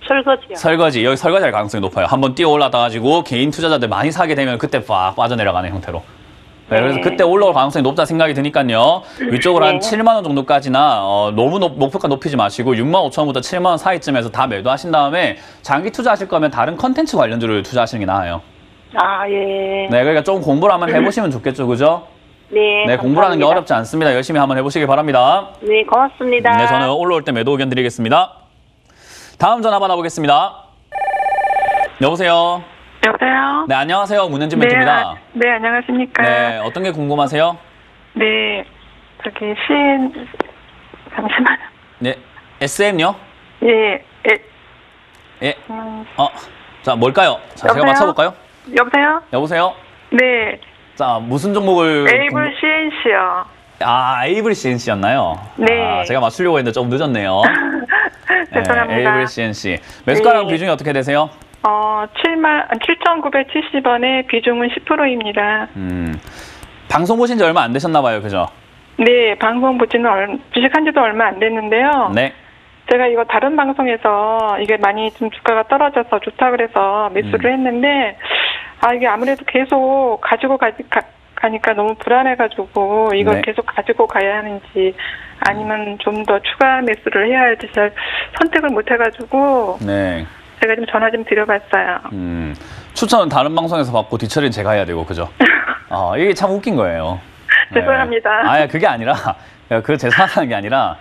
설거지요. 설거지. 여기 설거지할 가능성이 높아요. 한번 뛰어 올라가가지고 개인 투자자들 많이 사게 되면 그때 빡 빠져내려가는 형태로. 네, 그래서 그때 올라올 가능성이 높다 생각이 드니까요. 위쪽으로 한 7만 원 정도까지나 너무 목표가 높이지 마시고 6만 5천 원부터 7만 원 사이쯤에서 다 매도하신 다음에 장기 투자하실 거면 다른 컨텐츠 관련주를 투자하시는 게 나아요. 예. 네, 그러니까 좀 공부를 한번 해보시면 좋겠죠, 그죠? 네. 네, 공부라는 게 감사합니다. 어렵지 않습니다. 열심히 한번 해보시기 바랍니다. 네, 고맙습니다. 네, 저는 올라올 때 매도 의견 드리겠습니다. 다음 전화 받아보겠습니다. 여보세요. 여보세요? 네, 안녕하세요. 문현진 멘트입니다. 네, 안녕하십니까? 네, 어떤 게 궁금하세요? 네, 저기 잠시만요. 네, SM요? 예, 예. 자, 뭘까요? 자, 제가 여보세요? 맞춰볼까요? 여보세요? 여보세요? 네, 자, 무슨 종목을. 에이블 CNC요. 에이블 CNC였나요? 네. 제가 맞추려고 했는데 조금 늦었네요. 죄송합니다. 네, 에이블 CNC. 매수가랑 네. 비중이 어떻게 되세요? 7,970원에 비중은 10%입니다. 방송 보신 지 얼마 안 되셨나 봐요. 그죠? 네, 방송 주식한 지도 얼마 안 됐는데요. 네. 제가 이거 다른 방송에서 이게 많이 좀 주가가 떨어져서 좋다 그래서 매수를 했는데, 이게 아무래도 계속 가지고 가니까 너무 불안해가지고 이걸 네. 계속 가지고 가야 하는지 아니면 좀 더 추가 매수를 해야 할지 잘 선택을 못 해가지고 네. 제가 좀 전화 좀 드려봤어요. 추천은 다른 방송에서 받고 뒤처리는 제가 해야 되고, 그죠? 이게 참 웃긴 거예요. 네. 죄송합니다. 그게 아니라, 죄송하다는 게 아니라,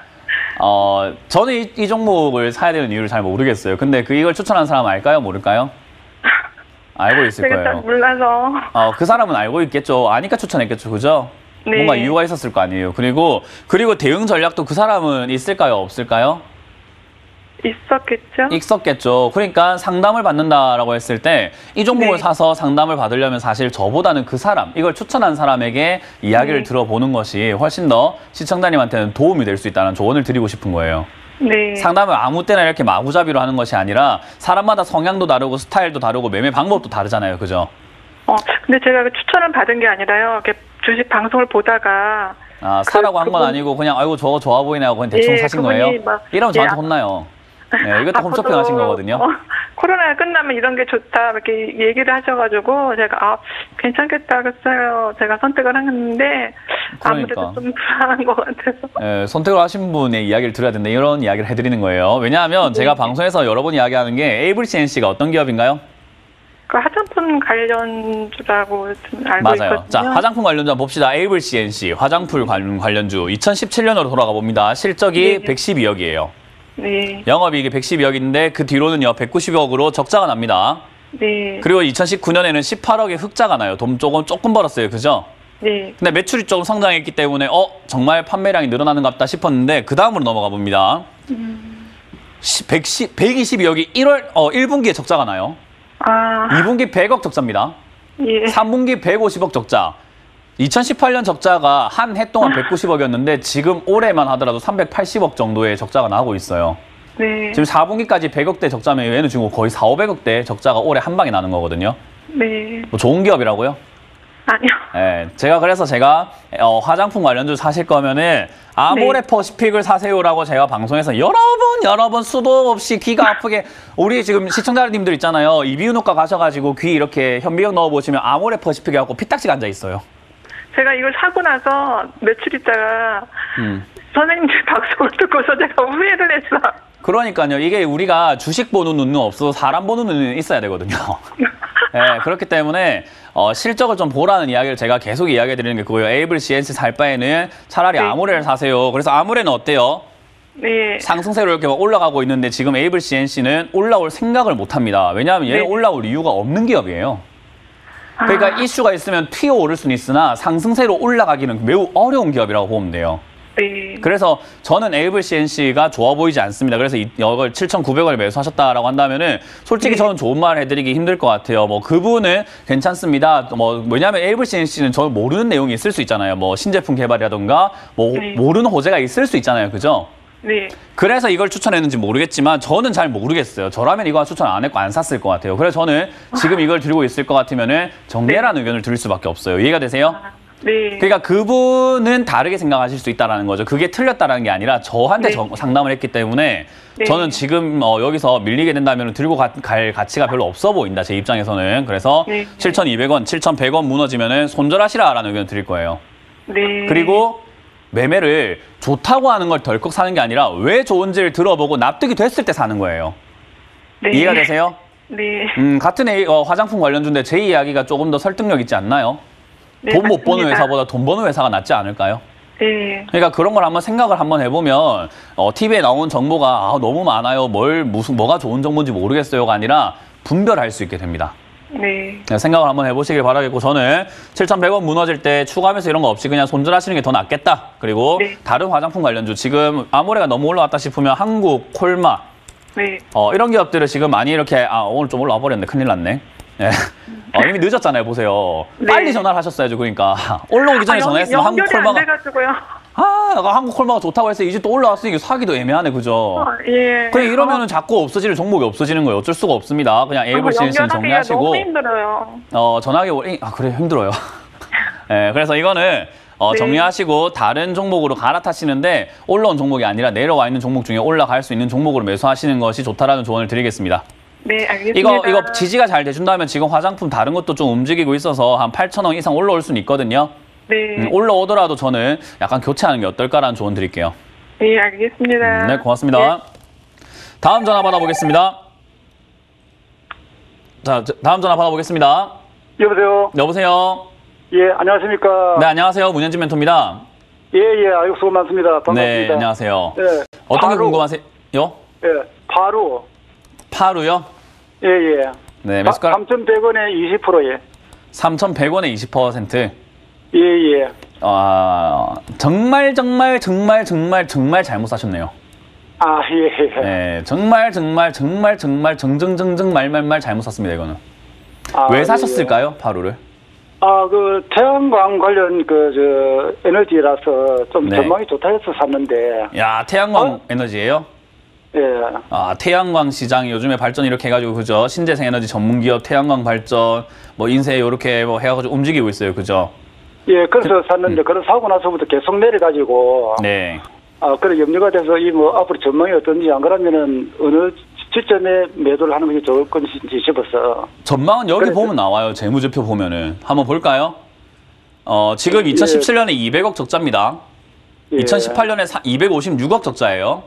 저는 이 종목을 사야 되는 이유를 잘 모르겠어요. 근데 이걸 추천한 사람 알까요? 모를까요? 알고 있을 제가 잘 거예요. 몰라서. 그 사람은 알고 있겠죠. 아니까 추천했겠죠. 그죠? 네. 뭔가 이유가 있었을 거 아니에요. 그리고 대응 전략도 그 사람은 있을까요? 없을까요? 있었겠죠? 있었겠죠. 그러니까 상담을 받는다라고 했을 때 이 종목을 네. 사서 상담을 받으려면 사실 저보다는 그 사람, 이걸 추천한 사람에게 이야기를 들어보는 것이 훨씬 더 시청자님한테는 도움이 될 수 있다는 조언을 드리고 싶은 거예요. 네. 상담을 아무 때나 이렇게 마구잡이로 하는 것이 아니라 사람마다 성향도 다르고 스타일도 다르고 매매 방법도 다르잖아요. 그죠? 근데 제가 그 추천을 받은 게 아니라요. 이렇게 주식 방송을 보다가 사라고 한 건 그분- 아니고 그냥 아이고 저거 좋아 보이네 하고 그냥 대충 예, 사신 그분이 거예요? 막- 이러면 저한테 예, 혼나요. 네, 이것도 앞으로, 홈쇼핑 하신 거거든요. 코로나가 끝나면 이런 게 좋다 이렇게 얘기를 하셔가지고 제가 괜찮겠다 그랬어요. 제가 선택을 했는데 아무래도 그러니까. 좀 불안한 것 같아서. 선택을 하신 분의 이야기를 들어야 된다. 이런 이야기를 해드리는 거예요. 왜냐하면 제가 방송에서 여러 번 이야기하는 게 에이블 CNC가 어떤 기업인가요? 그 화장품 관련주라고 좀 알고 맞아요. 있거든요. 자, 화장품 관련주 한번 봅시다. 에이블 CNC 화장품 관련주 2017년으로 돌아가 봅니다. 실적이 네. 112억이에요. 네, 영업이익이 112억인데 그 뒤로는요 190억으로 적자가 납니다. 네, 그리고 2019년에는 18억의 흑자가 나요. 돈 조금 벌었어요. 그죠? 네, 근데 매출이 조금 성장했기 때문에 정말 판매량이 늘어나는 것 같다 싶었는데 그 다음으로 넘어가 봅니다. 122억이 1분기에 적자가 나요. 2분기 100억 적자입니다. 예. 3분기 150억 적자. 2018년 적자가 한 해 동안 190억이었는데 지금 올해만 하더라도 380억 정도의 적자가 나고 있어요. 네. 지금 4분기까지 100억대 적자면 얘는 지금 거의 4, 500억대 적자가 올해 한 방에 나는 거거든요. 네. 뭐 좋은 기업이라고요? 아니요. 네, 그래서 제가 화장품 관련주 사실 거면은 아모레퍼시픽을 사세요라고 제가 방송에서 여러 번 수도 없이 귀가 아프게 우리 지금 시청자님들 있잖아요. 이비인후과 가셔가지고 귀 이렇게 현미경 넣어보시면 아모레퍼시픽이라고 피딱지가 앉아 있어요. 제가 이걸 사고 나서 며칠 있다가 선생님들 방송을 듣고서 제가 후회를 했어. 그러니까요. 이게 우리가 주식 보는 눈은 없어도 사람 보는 눈은 있어야 되거든요. 네, 그렇기 때문에 실적을 좀 보라는 이야기를 제가 계속 이야기 드리는 게 그거예요. 에이블 CNC 살 바에는 차라리 네. 아모레를 사세요. 그래서 아모레는 어때요? 네. 상승세로 이렇게 막 올라가고 있는데 지금 에이블 CNC는 올라올 생각을 못 합니다. 왜냐하면 얘는 네. 올라올 이유가 없는 기업이에요. 그러니까 이슈가 있으면 튀어오를 수는 있으나 상승세로 올라가기는 매우 어려운 기업이라고 보면 돼요. 네. 그래서 저는 에이블 CNC가 좋아 보이지 않습니다. 그래서 이걸 7,900원에 매수하셨다라고 한다면은 솔직히 저는 좋은 말 해드리기 힘들 것 같아요. 뭐 그분은 괜찮습니다. 뭐 왜냐하면 에이블 CNC는 저는 모르는 내용이 있을 수 있잖아요. 뭐 신제품 개발이라던가 뭐 네. 모르는 호재가 있을 수 있잖아요. 그죠? 네. 그래서 이걸 추천했는지 모르겠지만 저는 잘 모르겠어요. 저라면 이거 추천 안 했고 안 샀을 것 같아요. 그래서 저는 지금 이걸 들고 있을 것 같으면은 정리해라는 의견을 드릴 수밖에 없어요. 이해가 되세요? 네. 그러니까 그분은 다르게 생각하실 수 있다는 거죠. 그게 틀렸다는 게 아니라 저한테 네. 상담을 했기 때문에 네. 저는 지금 여기서 밀리게 된다면 들고 갈 가치가 별로 없어 보인다. 제 입장에서는. 그래서 네. 7,200원, 7,100원 무너지면은 손절하시라라는 의견을 드릴 거예요. 네. 그리고 매매를 좋다고 하는 걸 덜컥 사는 게 아니라 왜 좋은지를 들어보고 납득이 됐을 때 사는 거예요. 네. 이해가 되세요? 네. 같은 화장품 관련주인데 제 이야기가 조금 더 설득력 있지 않나요? 네, 돈 못 버는 맞습니다. 회사보다 돈 버는 회사가 낫지 않을까요? 네. 그러니까 그런 걸 한번 생각을 한번 해보면 TV에 나온 정보가 너무 많아요. 뭐가 좋은 정보인지 모르겠어요가 아니라 분별할 수 있게 됩니다. 네. 생각을 한번 해보시길 바라겠고 저는 7,100원 무너질 때 추가하면서 이런 거 없이 그냥 손절하시는 게 더 낫겠다. 그리고 네. 다른 화장품 관련주 지금 아모레가 너무 올라왔다 싶으면 한국, 콜마 네. 이런 기업들을 지금 많이 이렇게 오늘 좀 올라와 버렸네. 큰일 났네. 네. 이미 늦었잖아요. 보세요. 네. 빨리 전화를 하셨어야죠. 그러니까 올라오기 전에 전화했으면 한국 연결이 콜마가 안 돼가지고요. 한국 콜마가 좋다고 해서 이제 또 올라왔으니까 사기도 애매하네. 그죠? 예. 그냥 이러면은 자꾸 없어지는 종목이 없어지는 거예요. 어쩔 수가 없습니다. 그냥 에이블 CNC는 정리하시고 너무 힘들어요. 전화하기 그래 힘들어요. 네, 그래서 이거는 네. 정리하시고 다른 종목으로 갈아타시는데 올라온 종목이 아니라 내려와 있는 종목 중에 올라갈 수 있는 종목으로 매수하시는 것이 좋다라는 조언을 드리겠습니다. 네, 알겠습니다. 이거 지지가 잘 돼준다면 지금 화장품 다른 것도 좀 움직이고 있어서 한 8,000원 이상 올라올 수는 있거든요. 네. 올라오더라도 저는 약간 교체하는 게 어떨까라는 조언 드릴게요. 네, 알겠습니다. 네, 고맙습니다. 네. 다음 전화 받아보겠습니다. 자, 다음 전화 받아보겠습니다. 여보세요. 여보세요. 예, 안녕하십니까. 네, 안녕하세요. 문현진 멘토입니다. 예, 아이고 수고 많습니다. 반갑습니다. 네, 안녕하세요. 예, 어떤 게 바로, 궁금하세요? 예, 바로. 파루요? 예. 네, 매수가 3,100원에 20%예. 3,100원에 20%. 예. 정말 잘못 사셨네요. 아, 예. 네, 정말 말말 잘못 샀습니다, 이거는. 아, 왜 사셨을까요, 파루를? 그 태양광 관련 에너지라서 좀 네. 전망이 좋다 해서 샀는데. 야, 태양광 에너지예요? 예. 태양광 시장이 요즘에 발전 이렇게 해가지고 그죠? 신재생 에너지 전문 기업 태양광 발전 뭐 인쇄 이렇게 뭐 해가지고 움직이고 있어요, 그죠? 예, 그래서 샀는데 그런 사고 나서부터 계속 내려가지고. 네. 그래 염려가 돼서 앞으로 전망이 어떤지 안 그러면은 어느 시점에 매도를 하는 것이 좋을 건지 싶어서. 전망은 여기 보면 나와요. 재무제표 보면은 한번 볼까요? 지금 2017년에 200억 적자입니다. 예. 2018년에 256억 적자예요.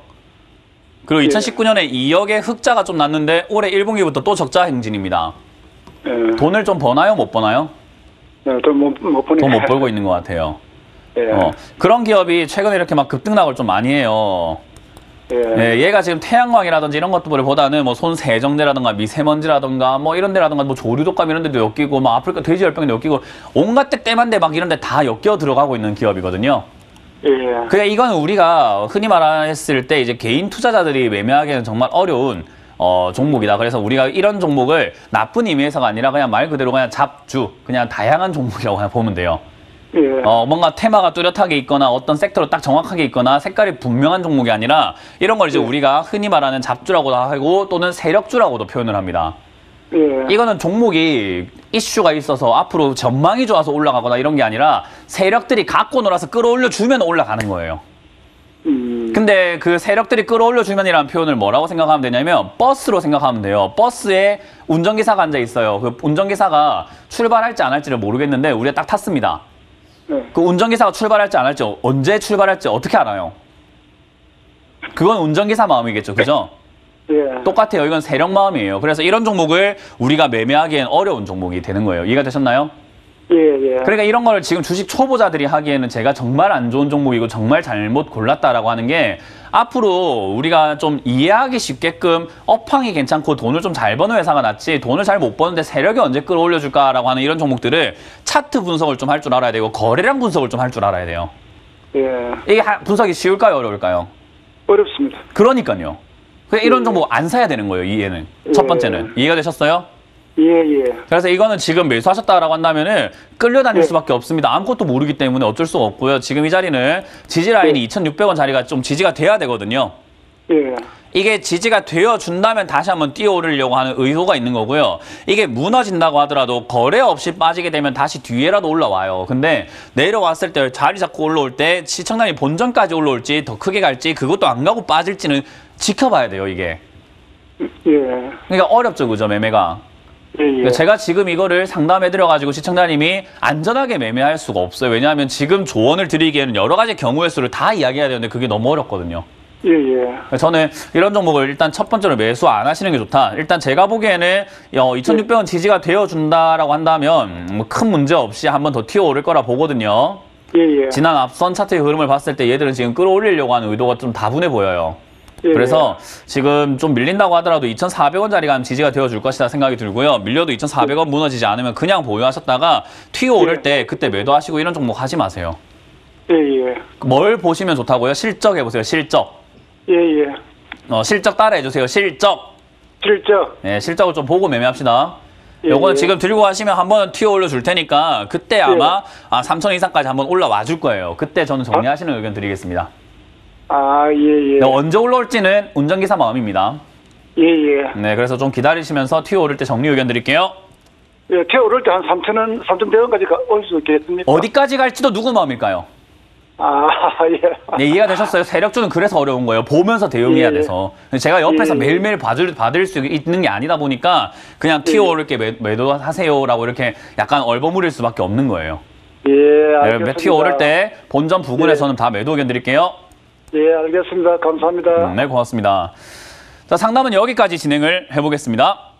그리고 2019년에 2억의 흑자가 좀 났는데 올해 1분기부터 또 적자 행진입니다. 예. 돈을 좀 버나요? 못 버나요? 돈 못 버네. 돈 못 벌고 있는 것 같아요. 예. 그런 기업이 최근에 이렇게 막 급등락을 좀 많이 해요. 예. 네, 얘가 지금 태양광이라든지 이런 것들보다는 뭐 손 세정제라든가 미세먼지라든가 뭐 이런 데라든가 뭐 조류독감 이런 데도 엮이고 뭐 아프리카 돼지열병도 엮이고 온갖 데 때만데 막 이런 데 다 엮여 들어가고 있는 기업이거든요. 예. 그러니까 이건 우리가 흔히 말했을 때 이제 개인 투자자들이 매매하기에는 정말 어려운 종목이다. 그래서 우리가 이런 종목을 나쁜 의미에서가 아니라 그냥 말 그대로 그냥 잡주, 그냥 다양한 종목이라고 그냥 보면 돼요. 예. 뭔가 테마가 뚜렷하게 있거나 어떤 섹터로 딱 정확하게 있거나 색깔이 분명한 종목이 아니라 이런 걸 이제 우리가 흔히 말하는 잡주라고도 하고 또는 세력주라고도 표현을 합니다. 예. 이거는 종목이 이슈가 있어서 앞으로 전망이 좋아서 올라가거나 이런 게 아니라 세력들이 갖고 놀아서 끌어올려 주면 올라가는 거예요. 근데 그 세력들이 끌어올려 주면이라는 표현을 뭐라고 생각하면 되냐면 버스로 생각하면 돼요. 버스에 운전기사가 앉아 있어요. 그 운전기사가 출발할지 안 할지를 모르겠는데 우리가 딱 탔습니다. 네. 그 운전기사가 출발할지 안 할지 언제 출발할지 어떻게 알아요? 그건 운전기사 마음이겠죠. 그죠? 예. 똑같아요. 이건 세력 마음이에요. 그래서 이런 종목을 우리가 매매하기엔 어려운 종목이 되는 거예요. 이해가 되셨나요? 예, 예. 그러니까 이런 걸 지금 주식 초보자들이 하기에는 제가 정말 안 좋은 종목이고 정말 잘못 골랐다라고 하는 게 앞으로 우리가 좀 이해하기 쉽게끔 업황이 괜찮고 돈을 좀 잘 버는 회사가 낫지 돈을 잘 못 버는데 세력이 언제 끌어올려줄까라고 하는 이런 종목들을 차트 분석을 좀 할 줄 알아야 되고 거래량 분석을 좀 할 줄 알아야 돼요. 예. 이게 분석이 쉬울까요? 어려울까요? 어렵습니다. 그러니까요. 그러니까 이런 종목 안 사야 되는 거예요. 이해는. 첫 번째는. 이해가 되셨어요? 예, 예. 그래서 이거는 지금 매수하셨다라고 한다면은 끌려다닐 네. 수밖에 없습니다. 아무것도 모르기 때문에 어쩔 수가 없고요. 지금 이 자리는 지지 라인이 2,600원 자리가 좀 지지가 돼야 되거든요. 예. 이게 지지가 되어 준다면 다시 한번 뛰어오르려고 하는 의도가 있는 거고요. 이게 무너진다고 하더라도 거래 없이 빠지게 되면 다시 뒤에라도 올라와요. 근데 내려왔을 때 자리 잡고 올라올 때 시청량이 본전까지 올라올지 더 크게 갈지 그것도 안 가고 빠질지는 지켜봐야 돼요. 이게. 예. 그러니까 어렵죠. 그죠? 매매가. 예, 예. 그러니까 제가 지금 이거를 상담해드려가지고 시청자님이 안전하게 매매할 수가 없어요. 왜냐하면 지금 조언을 드리기에는 여러 가지 경우의 수를 다 이야기해야 되는데 그게 너무 어렵거든요. 예, 예. 저는 이런 종목을 일단 첫 번째로 매수 안 하시는 게 좋다. 일단 제가 보기에는 2,600원 지지가 되어준다라고 한다면 뭐 큰 문제 없이 한 번 더 튀어오를 거라 보거든요. 예, 예. 지난 앞선 차트의 흐름을 봤을 때 얘들은 지금 끌어올리려고 하는 의도가 좀 다분해 보여요. 예, 그래서 지금 좀 밀린다고 하더라도 2,400원짜리가 지지가 되어줄 것이다 생각이 들고요. 밀려도 2,400원 무너지지 않으면 그냥 보유하셨다가 튀어오를 때 그때 매도하시고 이런 종목 하지 마세요. 예, 예. 뭘 보시면 좋다고요? 실적 해보세요. 실적. 예, 예. 실적 따라해주세요. 실적. 실적. 네, 실적을 좀 보고 매매합시다. 예, 요거는 예. 지금 들고 가시면 한번 튀어 올려 줄 테니까 그때 아마 3,000원 이상까지 한번 올라와 줄 거예요. 그때 저는 정리하시는 의견 드리겠습니다. 아, 예, 예. 네, 언제 올라올지는 운전기사 마음입니다. 예, 예. 네, 그래서 좀 기다리시면서 튀어 오를 때 정리 의견 드릴게요. 예, 태오를 때 한 3,000원, 3,100원까지 올 수 있겠습니까? 어디까지 갈지도 누구 마음일까요? 아, 예. 네, 이해가 되셨어요? 세력주는 그래서 어려운 거예요. 보면서 대응해야 예. 돼서. 제가 옆에서 예. 매일매일 받을 수 있는 게 아니다 보니까 그냥 튀어 오를 게 매도하세요라고 이렇게 약간 얼버무릴 수밖에 없는 거예요. 예, 네, 알겠습니다. 튀어 오를 때 본전 부근에서는 다 매도 의견 드릴게요. 예, 알겠습니다. 감사합니다. 네, 고맙습니다. 자, 상담은 여기까지 진행을 해보겠습니다.